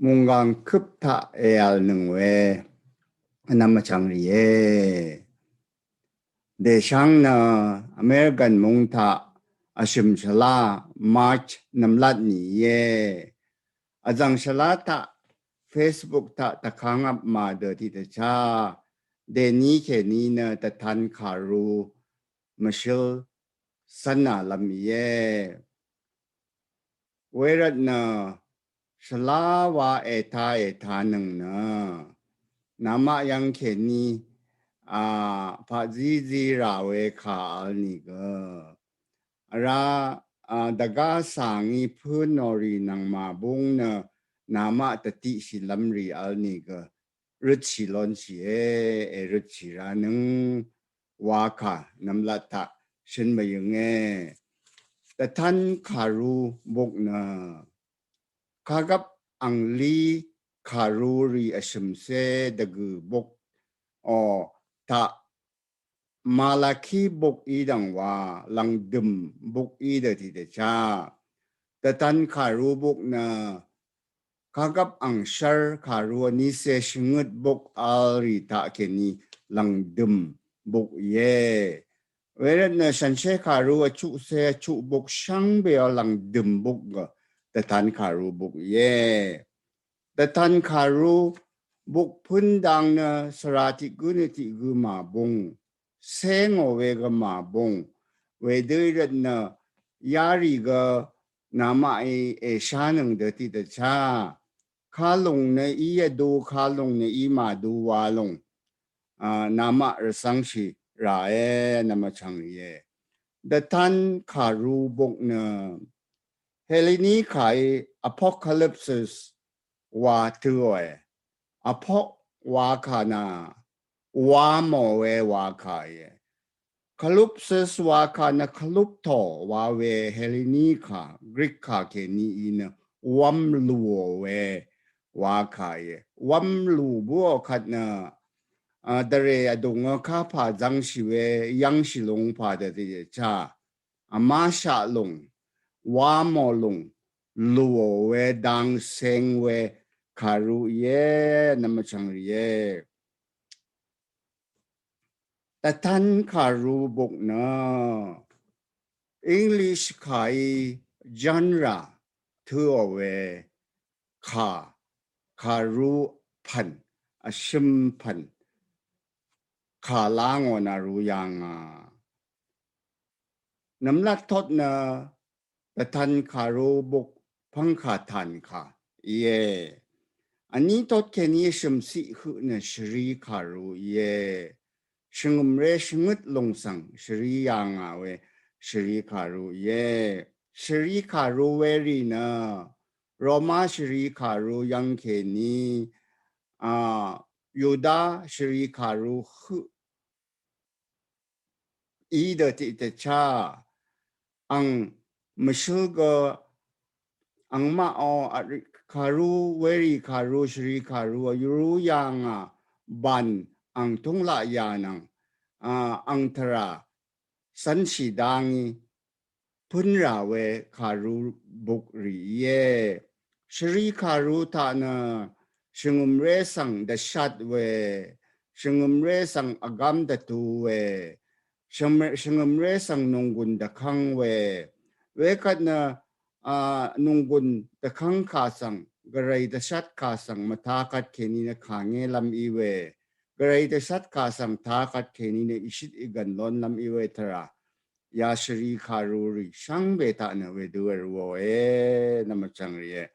mungang kupta al nungwe namachangriye de shang na American mungta ashim shala March namlat ni ye azang shala ta Facebook ta takangap ma de ti ta cha de ni ke ni na ta tan karu mashil sana lam ye werat na shala wa eta nang na nama yang ke ni pa zizi ra we ka ni ga ra daga sangi punori nang ma bung na nama tati si lamri al ni ga ruchi lon si e ruchi ra nang wa ka namlata shin ma yung ta tan karu bok na kagap ang li karuri ashimse dagu bok o ta malaki bok idang wa lang dum bok ida ti de cha ta tan karu bok na kagap ang shar karu ni se shingut bok alri ta ke ni lang dum bok ye werat na sanshe karu chu se chu bok shang be lang dum bok ga ta tan karu bok ye ta tan karu bok pun dang na sarati gunati gu ma bong seng o we ga ma bong we de rat na yari ga nama e shanang de ti de cha kha long na I ya do kha long na I ma do wa long nama rasang shi ra e nama chang ye da tan karu bok na helini kai apocalypse wa tuoe apok wa kana wa mo we wa kaye kalupses wa kana kalupto wa we helenika greek ka ke ni ina wam luo we wa kaye wam lu bo khatna dare adunga ka pa jang shi we yang shi long pa de cha ama sha long wa mo long luo we dang seng we karu ye namachang ye ta tan karu bok na English kai genre thu we ka karu pan ashim pan ka lang na ru yang namlat thot na ta tan karu bok phang kha tan kha ye ani tot ke ni shim si hu na shri karu ye shingum re shingut long sang shri yang we shri karu ye shri karu we ri na Roma shri karu yang ke ni Yuda shri karu hu I de ti te cha ang mashulga ang ma o karu weri karu shri karu yuru yang ban ang tungla yanang ang tara san shi dangi punra we karu buk ri ye shri karu ta na shingum re sang da shat we shingum re sang agam da tu we shingum re sang nunggun da kang we kat na nunggun da kang ka sang garay da shat ka sang matakat keni na kange lam iwe garay da shat ka sang takat keni na ishit igan lon lam iwe tara ya shri karuri shang beta na we duer wo namachang riye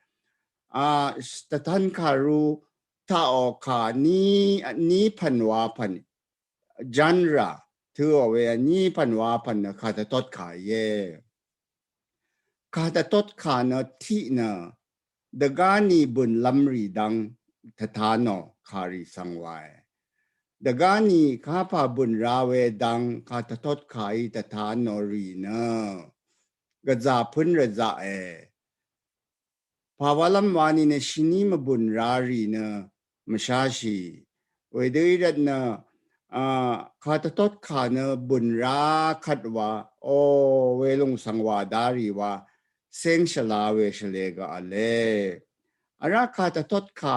statan karu tao ka ni panwa pan genre tu we ni panwa pan na ka ta tot ka ye ka ta tot ka na ti na dagani bun lamri dang tatano kari sangwai dagani kapa bun rawe dang ka ta tot kai tatano ri na gaza pun raza pawalam wani na shini mabun rari na mashashi wedeirat na katatot ka na bun ra khatwa o welong sangwa dari wa seng shalawe shalega ale อาราคาตะทดขา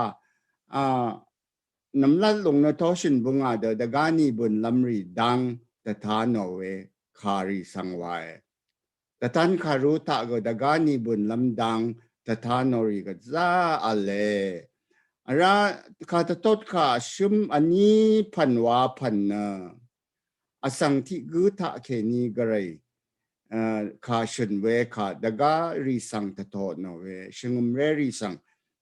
น้ำลัดลงในทอชินบุงอาเดดกานีบุญลำรีดังแต่ทานเอาเวคารีสังไวแต่ท่านคารุตะก็ดกานีบุญลำดังแต่ทานอรีก็จ้าอะไรอาราคาตะทดขาชุมอันนี้พันวาพันนะอสังที่กุตะเคนีกระไรข้าชนเวข้าดการีสังตะทอดนเวชิงุมเรรีสัง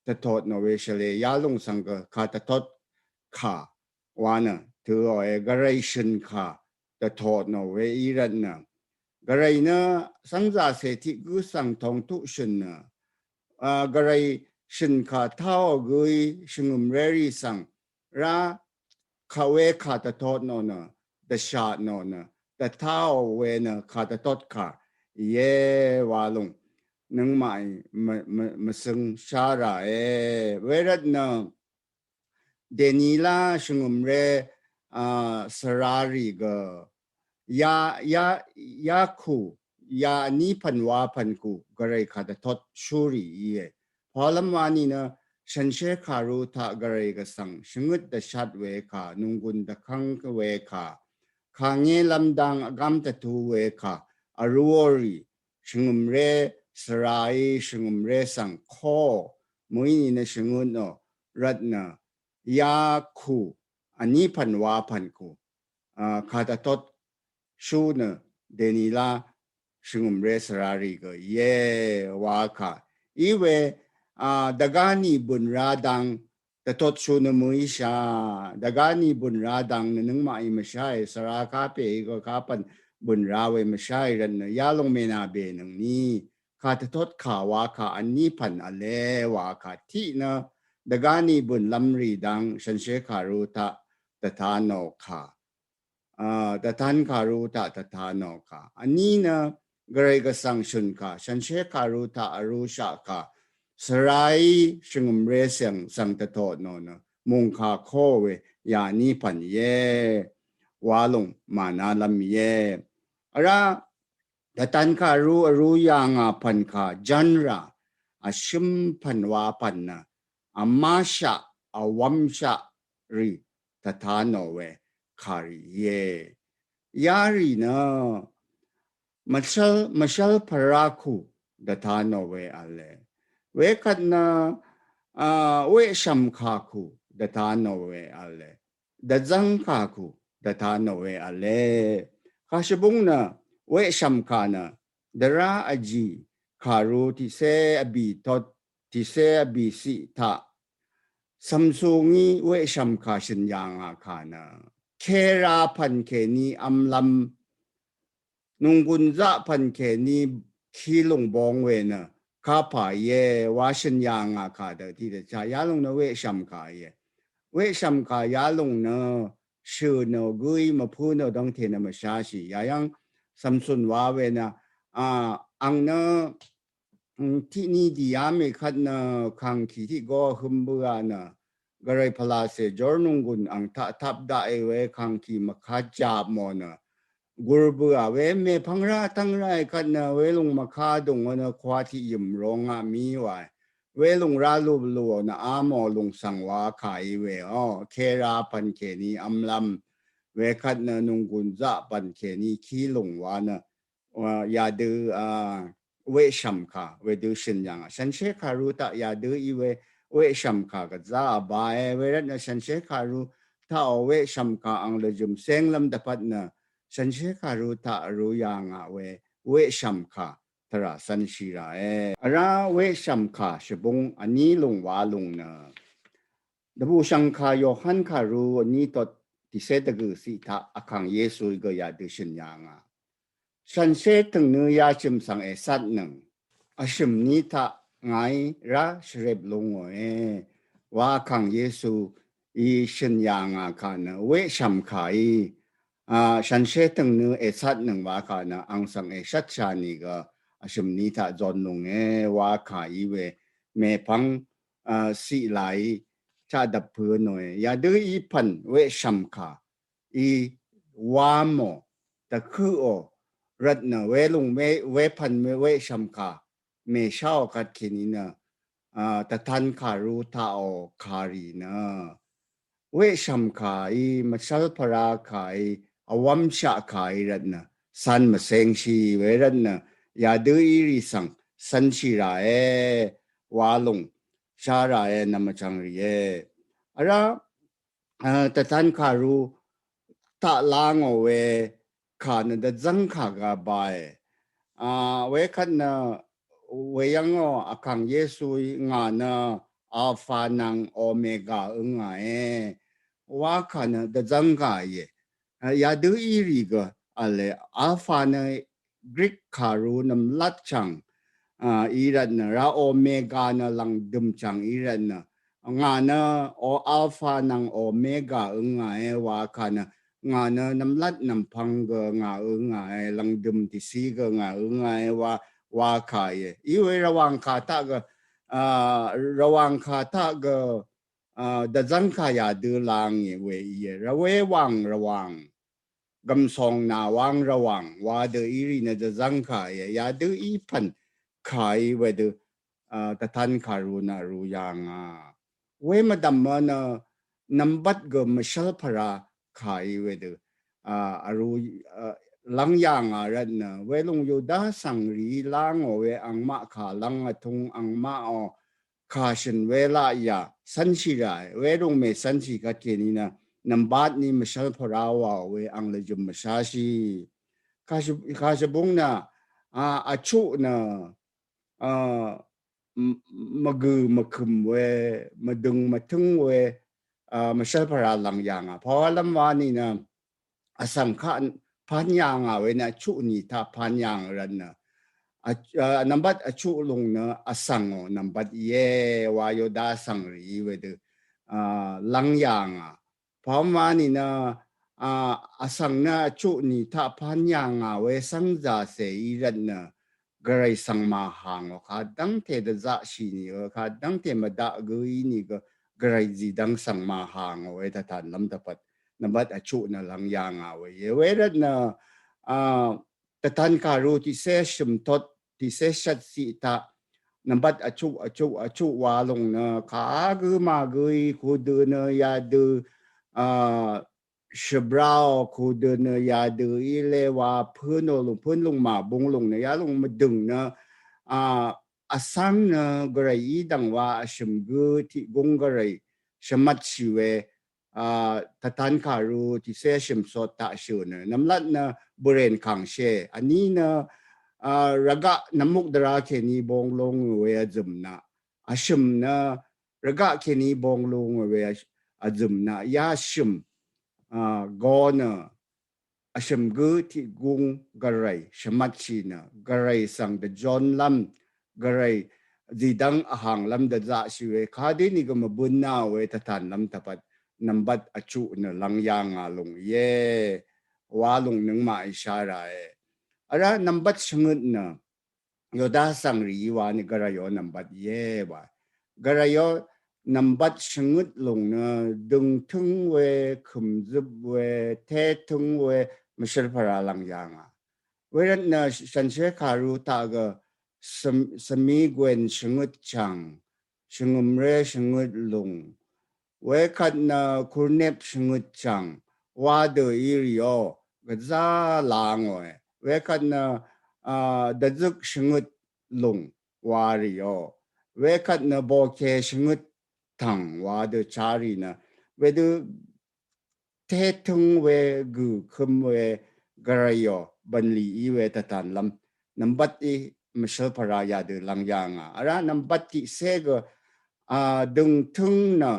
ตะทอดนเวเฉลยยาลงสังก็ข้าตะทอดข้าวานะถือเอากระไรชินข้าตะทอดนเวอีรันนะกระไรนะสังจาเสถิกุสังทองทุชินนะกระไรชินข้าเท่ากุยชิงุมเรรีสังราข้าเวข้าตะทอดนนะตะชาโนนะแต่เท่าเวนะข้าตะทอดข้าเยวาลงนึงไม่มาซึ่งชาระเวรัตนะเดนิลาชงมเรสรารีกยาคูยานี้พันวาพันกูก็เลยข้าตะทอดชูรีพอลำวานีนะฉันเชื่อขารู้ท่ากระไรก็สั่งชงุดตะชัดเวขานุงกุนตะขังเวขาข้างเงลำดังกำตะทูเวขาอรูวอรีชงุมเรสรายชงุมเรสังโคมุยนี่นะชงุนโนรัตนายาคูอันนี้พันวาพันกูข้าตะทดชูเนเดนิลาชงุมเรสรารีก็เยวาขาอีเวดกานีบุญราดังแต่ทดชูนมุยชาดกานีบุญราดังนึงมาอิมชัยสราคาเปก็คาปันบุญราเวมชัยรันยาลงเมนาเบนึงนี้ข้าทดข่าวาขาอันนี้พันอเลวาขาที่นะดกานีบุญลำรีดังฉันเชคารุตะตถาโนขาตถานคารุตะตถาโนขาอันนี้นะกระไรก็สังชุนขาฉันเชคารุตะอรุชาขาสลายชงมเรเสียงสังตะโตโนนะมุงคาโคเวยานีพันเยวาลงมานาลำเยระแต่ตันคารู้ยางพันคาจันระอาชิมพันวาพันนะอามาชะอาวัมชะรีตถาโนเวคาริเยยารีนะมาชลพราคูตถาโนเวอะไรเวคันนะเวชัมคาคูดตานโเวอะไรดจังคาคูดตานโเวอะไรข้าชบุงนะเวชัมคานะดราอจีคารูที่เซอบีทอดที่เซอบีสิทาซัมซุงนี้เวชัมคาชินยางอาคานะเคราพันเคนีอัมลัมนุงกุนจะพันเคนีขีลงบองเวนะข้าพายเยวาชินยางอาคาเดที่เดชายาลงนะเวชัมคายเวชัมคายาลงนะชื่อนะกุยมาพูดนะดังเทนะมาชาชียายังสัมสุนวาเวนะอังนะที่นี่ดียามีขัดนะขังขีที่ก็หึมเบื่อนะก็เลยพลาเสจอร์นุงกุนอังทับได้เวขังขีมาขัดจับมอนะกูรบัวเวเมพังราทั้งไรกันนะเวลงมาคาดงนะควาที่ยิมร้องมีไว้เวลงราลูบลัวนะอามอลงสังวาขายเวเคราปันเคนีอัมลำเวคัดนะนุงกุนจะปันเคนีขี้ลงวานะยาดือเวชัมคาเวดูชินยังฉันเชคารุตะยาดืออีเวชัมคาก็จะบายเวรัตนะฉันเชคารุถ้าเอาเวชัมคาอังเลจุมเซงลำดับนะฉันเชื่อคารุตะรู้ยังเวชัมคาทราสันชิระราเวชัมคาชบุงอันนี้ลงวาลงนะดับชังคาโยฮันคารุอันนี้ตดที่เสดกุสิทาอคังเยซูก็ยาดิฉันยังฉันเชื่อถึงเนื้อยาชิมสังสัตหนึ่งอาชิมนี้ทาไงราชเรบลงว่าคังเยซูอีฉันยังคานะเวชัมคาฉันเชื่อถึงเนื้อสัตหนึ่งว่าคานะอังสังสัตชานีก็อาชิมนี้ทาจอนลงว่าคาอีเวเมพังสีไหลชาดับเพื่อนหน่อยอย่าดื้ออีพันเวชัมคาอีวามโมตะคือโอรัตนะเวลงเวพันเวชัมคาเมชาวกัดขินีนะ ตะทันขารูทาโอคารีนะเวชัมขายมาชัลพราขายอวัมชะขายรัตนะสันมาเซงชีเวรัตนะยาดูอีริสังสันชีราเอวาลงชาราเอนามาจังรีเอaraตะทันขารูตะลางเอาเวขานะดะจังขาga baiเวคันนะเวยังอคังเยซูงานะอัลฟานังโอเมกาอึงไงว่าคันนะดะจังกาเยยาดูอีรีกอะไรอัลฟานะกรีกคารูนำลัดจังอีรันนะราโอเมกานะลังดุมจังอีรันนะงานะโออัลฟานังโอเมกาอึงไงว่าคันนะงานะนำลัดนำพังกงาอึงไงลังดุมที่ซีกงาอึงไงว่าขายอีเวระวังขาตากระวังขาตากดะจังขายาดูลางเวเยระเววังระวังกำสองนาวังระวังว่าเดออีรีนะดะจังขายยาดูอีพันขายเวเดตะทันคารุนารูยังเวมาดัมมานะนัมบัดกมชัลพราขายเวเดอารูลังยังรันนะเวลงยูดาสังรีลังเวอังมาขาลังทุงอังมาขาชันเวลายาสันชิรายเวลงเมสันชิกะเกนีนะนัมบัดนี่มชัลพราวาเวอังเลจุมมชาชีข้าจะบุงนะอาชุนะมากือมาคุมเวมาดึงมาถึงเวมาเชลพราลังยางเพราะลำวานี่นะสังขารพันยางเวนะชุนี่ถ้าพันยางรันนะนับบัดชุลงนะสังนับบัดเยวายดาสังรีเวดลังยางเพราะว่านี่นะสังนะชุนี่ถ้าพันยางเวสังจาเสอีรันนะกระไรสังมาหางค่ะดังเทดจะชีนี่ค่ะดังเทมาดะกุยนี่ก็กระไรจีดังสังมาหางเวททานลำตะปัดนับบัดชุนะลังยางเวเวรันนะแต่ท่านการูที่เสชมทศที่เสชัดสิตานับบัดอชุวาลงนะขากือมากุยคูดูเนยาดูชบราวคูดูเนยาดูอีเลวาพื้นลงมาบงลงเนยาลงมาดึงนะสังนะกระไรดังว่าชมกุที่กงกระไรชมัดชิเวแต่ท่านการูที่เสชมสดตาชิวนะน้ำลัดนะบริเวณขังเชอันนี้นะรักน้ำมุกดราเคนีบงลงเวียจุมนะชิมนะรักเคนีบงลงเวียจุมนะยาชิมกอนะชิมกุที่กุงกระไรชมัดชีนะกระไรสังเดจอนลำกระไรจีดังหังลำเดจ่าชิเวข้าดีนี่ก็มาบุญนาเวททานลำตะปัดนับบัดอจุนะลังยางลงเย่ว่าลงหนึ่งมาอิชาระอะไรนับบัดชงุดนะยดาสังรีวานี่กระยอนับบัดเย่วากระยอนับบัดชงุดลงนะดึงถึงเวคุมจุบเวเทถึงเวมชลพราลังยางเวรันนะฉันเชื่อคารุตากสมีกวนชงุดจังชงุมเรชงุดลงเวคันนะคุณเนบชงุดจังว่าเดออีริโอก็จะลางเวคันนะดัดซึกชงุดลงวาริโอเวคันนะโบเคชงุดทังว่าเดอชารีนะเวดูเทถึงเวกูคุมเวกระยอบันลีอีเวตตานลำนับบัดอีมชลพรายาเดอลังยางอะไรนับบัดที่เสกดึงถึงนะ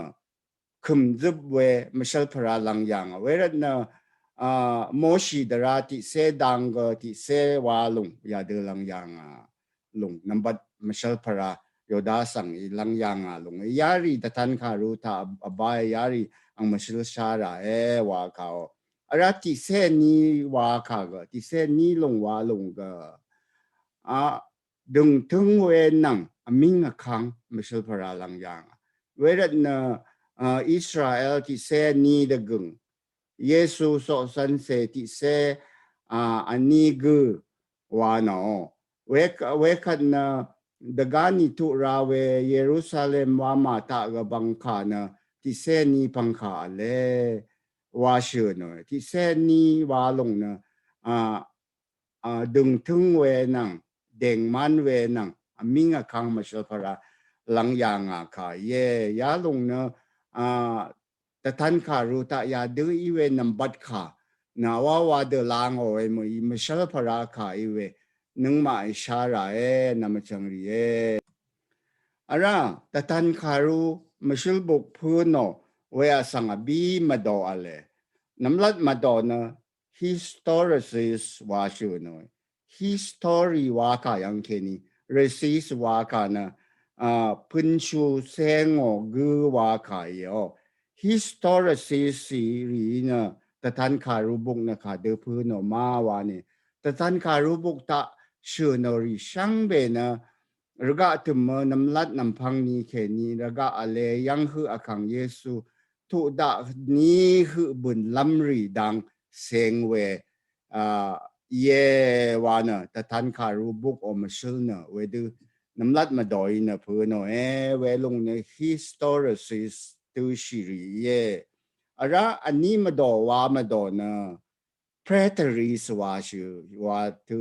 คุมจุบเวมชลพราลังยางเวรันนะโมชีดราติเสดังก็ติเสวาลงยาเดลังยางลงนับบัดมชลพรายดาสังอีลังยางลงยารีตะทันคารุตาอบายยารีอังมชลชาระวาเขาอะไรติเสนี้วาเขาก็ติเสนี้ลงวาลงก็ดึงถึงเวนังมิงคังมชลพราลังยางเวรันนะอิสราเอลที่เสนี้ดกึงเยซูสอนสันเสที่เสอันนี้กูวานอเวคันนะ dagani tu rawe Jerusalem wa mata ga bangka na ti se ni pangka le wa shu no ti se ni wa long na đừng thương về năng đèn man về năng mình à khang mà sao phải lăng yang à cả ye ya long nó ta thân cả ru ta ya đưa ý về nằm bắt cả na wa de lang ở mà sao phải cả ý về nâng mà sa ra nằm chẳng ri ara ta thân cả ru mà sao bốc phu no về sang bi mà đồ ale nằm lát mà đồ na historicis wa shu no history wa ka yang ke ni resist wa ka na pun chu sengo gu wa ka yo historicis ri na ta tan ka ru buk na ka de pu no ma wa ni ta tan ka ru buk ta shu no ri shang be na raga tum nam lat nam phang ni ke ni raga ale yang hu akang yesu tu da ni hu bun lam ri dang seng we ye wa na ta tan ka ru buk o ma shil na we du nam lat ma doi na pu no we lung ne historicis tu shi ri ye ara ani ma do wa ma do na preteris wa shu wa tu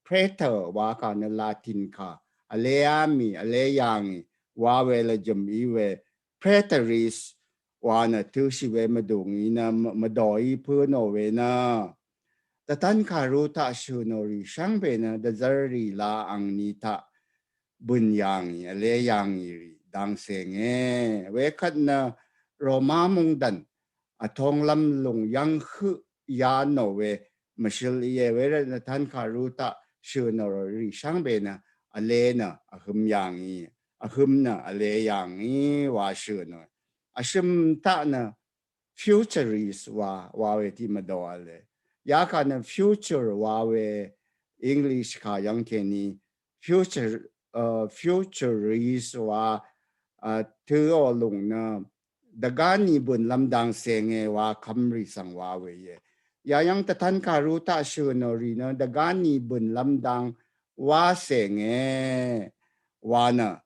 preter wa ka na latin ka ale ami ale yang wa we la jam i we preteris wa na tu shi we ma dung i na ma doi pu no we na ta tan ka ru ta shu no ri shang be na da zar ri la ang ni ta bun yang i ale yang i ri dang se nge we khat na ro ma mong dan a thong lam lung yang khu ya no we ma shil ye we na tan ka ru ta shu no ri shang be na ale na a hum yang i a hum na ale yang i wa shu no a shim ta na futurist wa we ti ma do ale ya ka na future wa we English ka yang ke ni future futurist wa tu o lung na dagani bun lamdang senge wa kamri sang wa we ye ya yang ta tan ka ru ta shu no ri na dagani bun lamdang wa senge wa na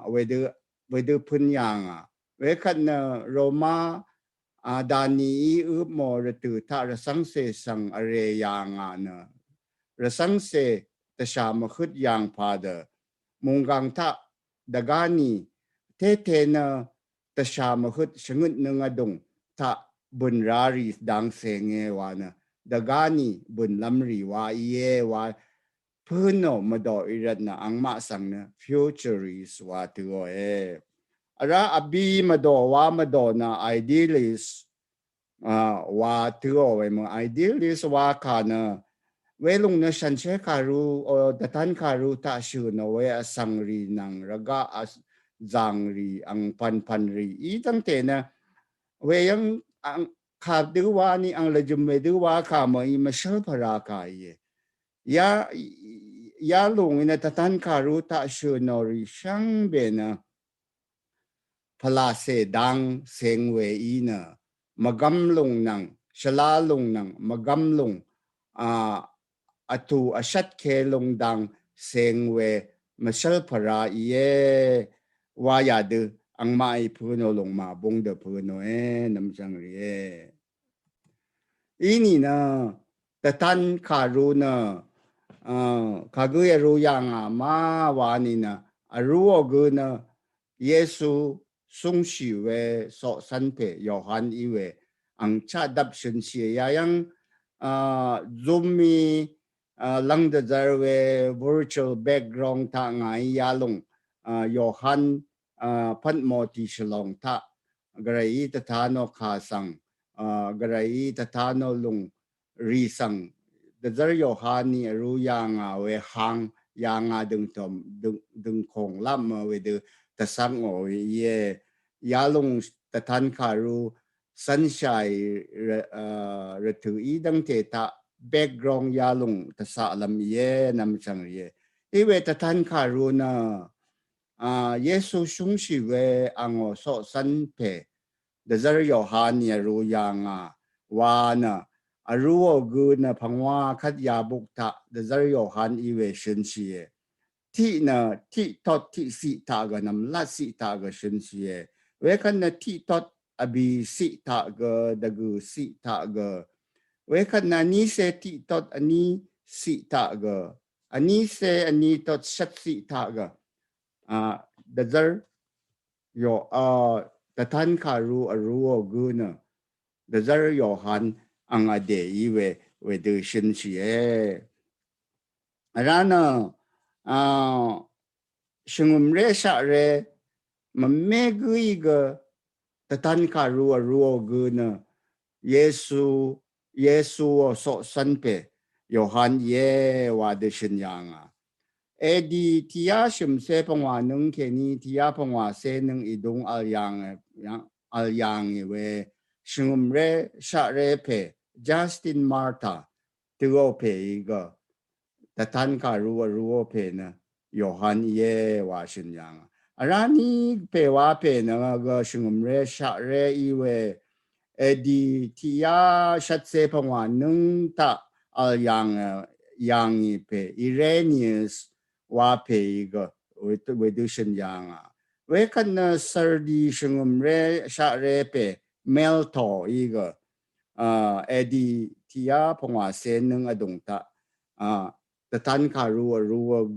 we de pun yang we khat na roma dani u mo re tu ta ra sang se sang are yang na ra sang se ta sha ma khut yang pa de mung gang ta dagani te na ta sha ma khut shngut nung adung ta bun rari dang senge wa na dagani bun lamri wa ye wa puno ma do irat na ang ma sang na futurist wa tu ara abi ma do na idealist wa tu mo idealist wa ka na we lung na shan che ka ru o datan ka ru ta shu no we asang ri nang raga as zang ri ang pan ri i tang te na we yang ang ka du wa ni ang la jum me du wa ka mo i ma shal para ka ye ya lung ina datan ka ru ta shu no ri shang be na pala se dang seng we i na magam lung nang shala lung nang magam lung atu ashat ke long dang seng we masal para ye wa ya de ang mai pu no long ma bong de pu no nam chang ri ini na tatan karu na ka gu ye ru yang ma wa ni na aru o gu na yesu sung shi we so san pe yohan i we ang cha dap shin shi ya yang zoom mi lang de zarwe virtual background ta ngai yalong yohan pan mo ti shlong ta grai ta tha no kha sang grai ta tha no lung ri sang de zar yohan ni ru yang we hang yang dung tom dung khong lam we de ta sang o ye yalong ta than kha ru sunshine re tu i dang te ta background yalung ta sa lam ye nam chang ye iwe ta tan kha ru na yesu shung shi we ango so san pe de zar yohan ya ru yang wa na aru o gu na phangwa khat ya buk ta de zar yohan iwe shin shi ye ที่นะที่ทอดที่สิตากนำลัดสิตากชินเสียเวคันนะที่ทอดอบีสิตากดกูสิตากเวคันนะนี้เสที่ทอดอันนี้สิตากอันนี้เสอันนี้ทอดชัดสิตากเดซร์โยแต่ท่านขารู้รู้กูนะเดซร์โยฮันอังอเดียเวดูชินเสียร้านชงมเรชะเรมันไม่กุยกแต่ท่านขารู้กูนะเยซูสอสันเปโยฮันเยวาเดชินยังเอดีที่ยาชิมเซปงวานึงแค่นี้ที่ยาปงวาเซนึงอีดงอัลยังเวชงมเรชะเรเปจัสตินมาร์ตาตัวเปอีกแต่ท่านขารู้เปนะโยฮันเยวาชินยังร้านนี้เปว่าเปนะก็ชงมเรชะเรอีเวเอดีที่ยาชัดเซปงวานึงตาอัลยังเปอิเรเนียสว่าเพย์ก็เวดูชินยังเวคันสร์ดีชงมเรชะเรเปเมลโตอีกเอดีที่ยาพงว่าเซนึงอดงตาแต่ท่านขารู้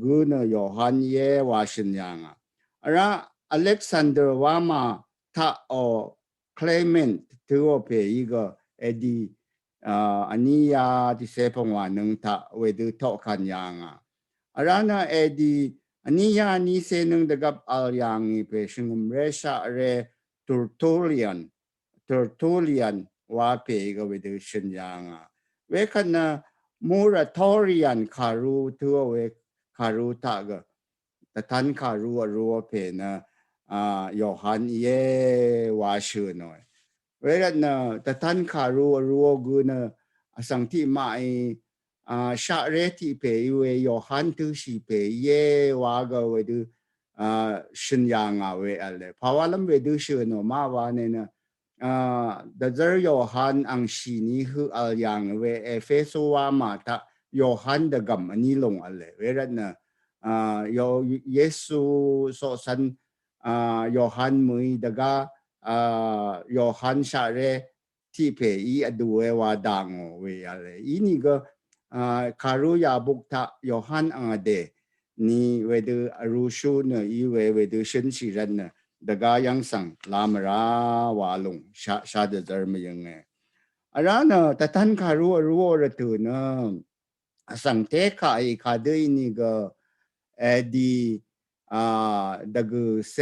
กูนโยฮันเยวาชินยังระอเล็กซานเดอร์ว่ามาถ้าเคลเมนต์ตัวเพย์ก็เอดีอันนี้ยาที่เซพงว่านึงถ้าเวดูทอกันยังarana edi aniya ni senung dagap alyangi pe shingum resha re Tertullian wa pe ga with shinyanga we kana moratorian karu tu we karu taga the tan karu ro pe na Johan ye wa shu no we na the tan karu ro gu na asang ti maiชาเรติเปย์เวยอฮันตุสิเปย์เยวากเวดูชินยังเวอะไรเพราะว่าลำเวดูชื่อโนมาวาเนี่ยนะแต่เจอยอฮันอังชีนี้คืออะไรยังเวเอเฟโซวามาตายอฮันเดกัมอันนี้ลงอะไรเวรันนะเยซูโซสันยอฮันมุยดกายอฮันชาเรที่เปย์อดูเววาดังเวอะไรอีนี่ก็คารุยาบุกทะโยฮันอังเดนี่เวดูรูชูเนอีเวดูชินชิรันเนดกายังสังลามราวาลงชาเดจร์มยังไงอะไรนะแต่ท่านคารุรู้ระตูเนสังเทคายคาดีนี่ก็ดีดกูเซ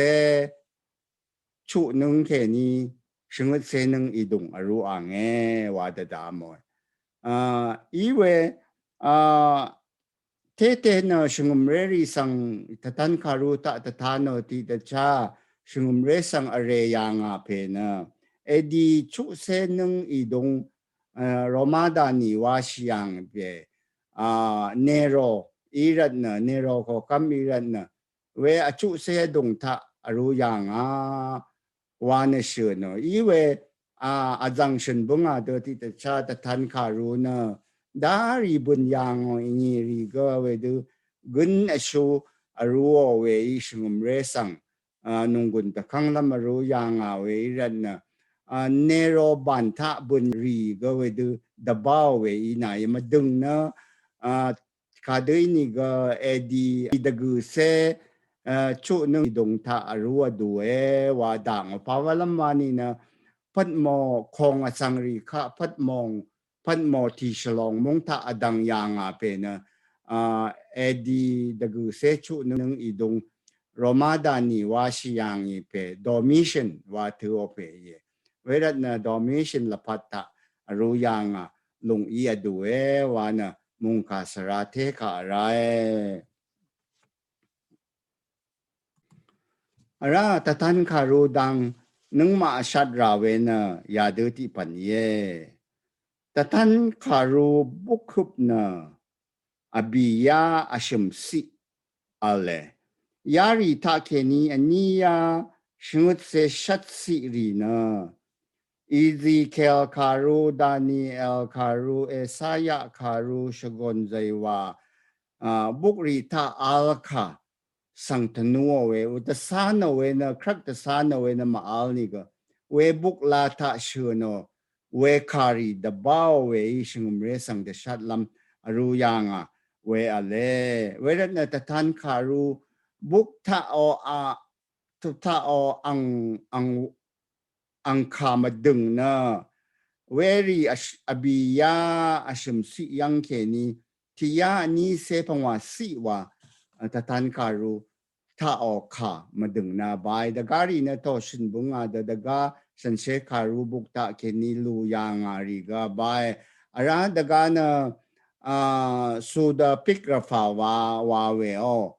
ชุนึงแค่นี้ชิงเซนึงอีดงรู้อ่างเงว่าจะดามอยอีเวเทเตนชงมเรรีสังทันคารุตะทานอติตชาชงมเรสังอเรยังเพนะเอดีชุเซนึงอีดงโรมาดานีวาชิยังเปเนโรอีรันเนโรก็คำอีรันเวอชุเซดงทะรู้ยังวานเชื่อเนอีเวอาจังฉันบุงอาเดติตชาทันคารุนะดาริบุญยังอิริก็เวดูกุนอชูรู้เวอิชงมเรสังนุงกุนตะขังลำรู้ยังเวรันเนโรบันทะบุญรีก็เวดูดะบ้าเวอินายมาดึงนะคาด้วยนี่ก็เอดีดะกุเซชุนึงดงทะรู้ดูว่าดังเพราะว่าลำวานี่นะพัดมอคงอสังรีคะพัดมอที่ฉลองมงทะอดังยางเป็นเอดีดกูเซชุนึงอีดงโรมาดานีวาชิยังอีเปดอมิชันว่าถือเปยเวลานะดอมิชันละพัตตะรู้ยังลงอีดูว่านะมุงคาสระเทคอะไรแต่ท่านคารูดังนึงมาชัดราเวนะยาดูที่ปัญเยแต่ท่านคารูบุคุบนะอบิยาอาชมสิอะไรยาริทาเคนีอันนี้ยาชงุตเซชัดสิรีนะอีซีเคลคารูดานีเอลคารูเอสายะคารูชกอนใจว่าบุกริทาอัลคา sang thanu we uta sana we na krak ta sana we na maal ni ga we buk la ta shu no we kari da bao we shingum re sang de shat lam aru yanga we ale we rat na ta tan karu buk ta o a tu ta o ang kama dung na weri abiya ashim si yang ke ni tiya ni se pangwa si wa ta tan karu ta o ka madung na bai da gari na to shin bunga da ga san se karu buk ta ke ni lu yang ari ga bai ara da ga na su da pikrafa wa we o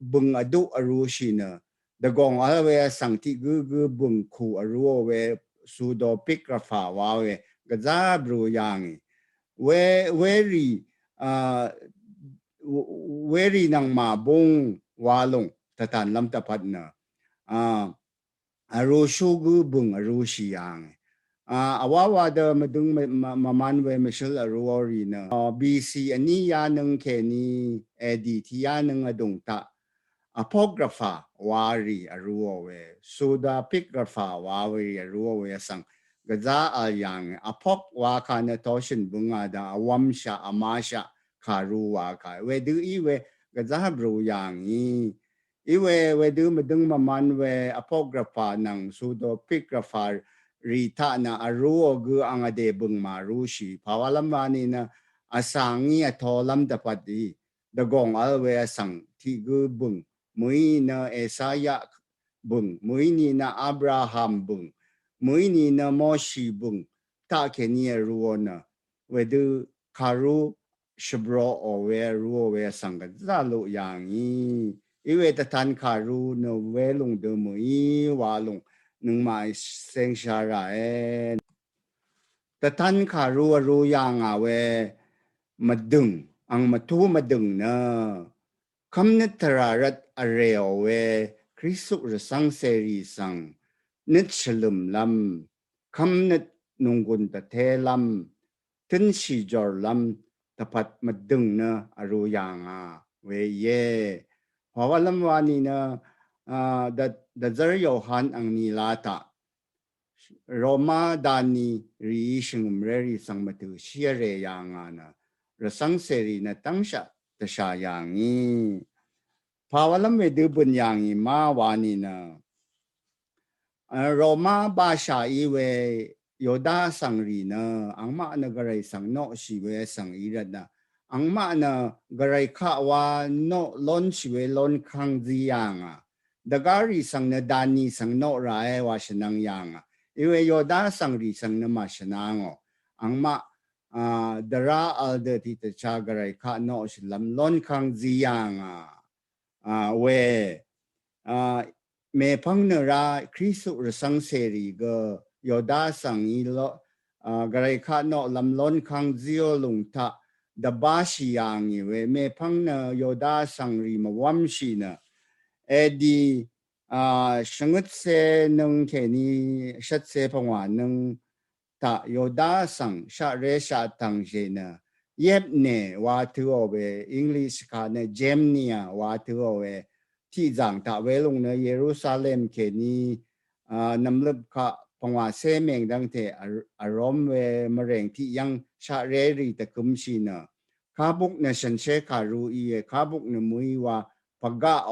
bung adu aru shi na da gong ala we sang ti gu bung ku aru we su do pikrafa wa we ga za bru yang we ri nang ma bung walong tatan lam tapat na aru shu gu bung aru shi yang awawa da madung maman we mishal aru ori na BC ani ya nang ke ni edi ti ya nang adung ta apographa wari aru we suda pigrapha wari aru we sang gaza al yang apok wa kana toshin bunga da awamsha amasha karu wa ka we du iwe gaza bru yang iwe du madung maman we apographa nang sudo pigrapha rita na aru gu angade bung marushi pawalam wani na asangi atolam dapati da gong alwe sang ti gu bung mui na Esaya bung mui ni na Abraham bung mui ni na Moshi bung ta ke ni ruo na we du karu shbro o we ruo we sang ga za lu yang iwe ta tan karu no we lung de mui wa lung nung mai seng sha ra ta tan karu ru yang a we madung ang matu madung na kamnet tararat areo we Kristu rasang seri sang nit shalum lam kamnet nunggun ta te lam tin si jor lam tapat madung na aru yanga we ye hawalam wani na da zar yohan ang nilata Roma dani ri shingum reri sang matu shiare yanga na rasang seri na tangsha tasha yangi pawalam we du bun yangi ma wani na Roma basha iwe yoda sang ri na ang ma na garay sang no si we sang irad na ang ma na garay ka wa no lon si we lon kang zi yanga dagari sang na dani sang no rae wa shanang yanga iwe yoda sang ri sang na ma shanango ang ma dara al de tita cha garay ka no si lam lon kang zi yanga we me pang na ra Kristu rasang seri ga yoda sang ilo garay ka no lam lon kang zio lung ta da ba shi yang we me pang na yoda sang ri ma wam shi na edi shangut se nung ke ni shat se pangwa nung ta yoda sang sha re sha tang je na yep ne wa tu o we English ka na gemnia wa tu o weที่จางตะเวลงในเยรูซาเล็มเคนี้นำลึกขะปังว่าเซเมงดังเทอารมณ์เวมะเร็งที่ยังชาเรรีตะกุมชีนะข้าบุกในฉันเชคารูอีข้าบุกในมุยว่าปะกะอ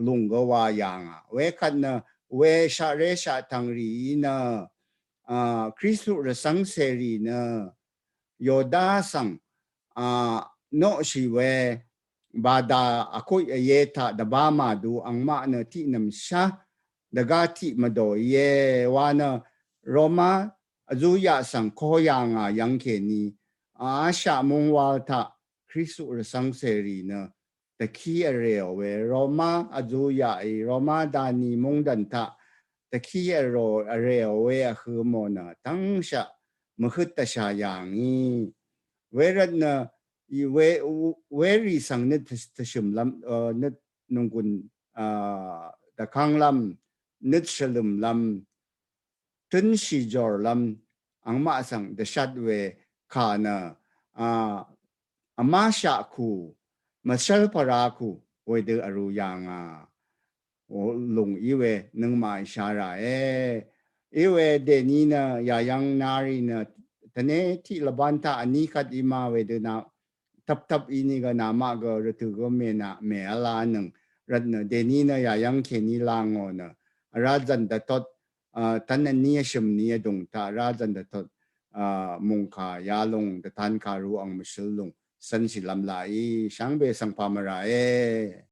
ลุงก็ว่าอย่างเวคันนะเวชาเรชาทังรีนะคริสตุระสังเสรีนะโยดาสังโนชีเวbada ako'y ayeta da ba madu ang maana ti nam siya dagati mado ye wana Roma azuya sang koya nga yang keni asya mong walta Kristu rasang seri na the key area we Roma azuya Roma dani mong danta the key area we mo na tang siya mahut ta siya yang whereas na weri sang net tashum lam net nunggun da kang lam net shalum lam tun shi jor lam ang ma sang da shadwe kana ama sha ku masal para ku เวเดอรูยางาโอลงอีเวนึงมาชาราอีเวเดนีนะยายังนารีนะทเนที่ละบันตาอันนี้คัดอีมาเวเดนาทับอีนี่ก็นามากก็รตุก็เมนะเมอลานึงรัดเนเดนีนะยายังเคนีลางอนะราจันตตดตันนี้ชมนี้ดงตาราจันตตดมุงคายาลงตะทันคารูอังมิสลงสันสิลำลายช่างเบสังพามรา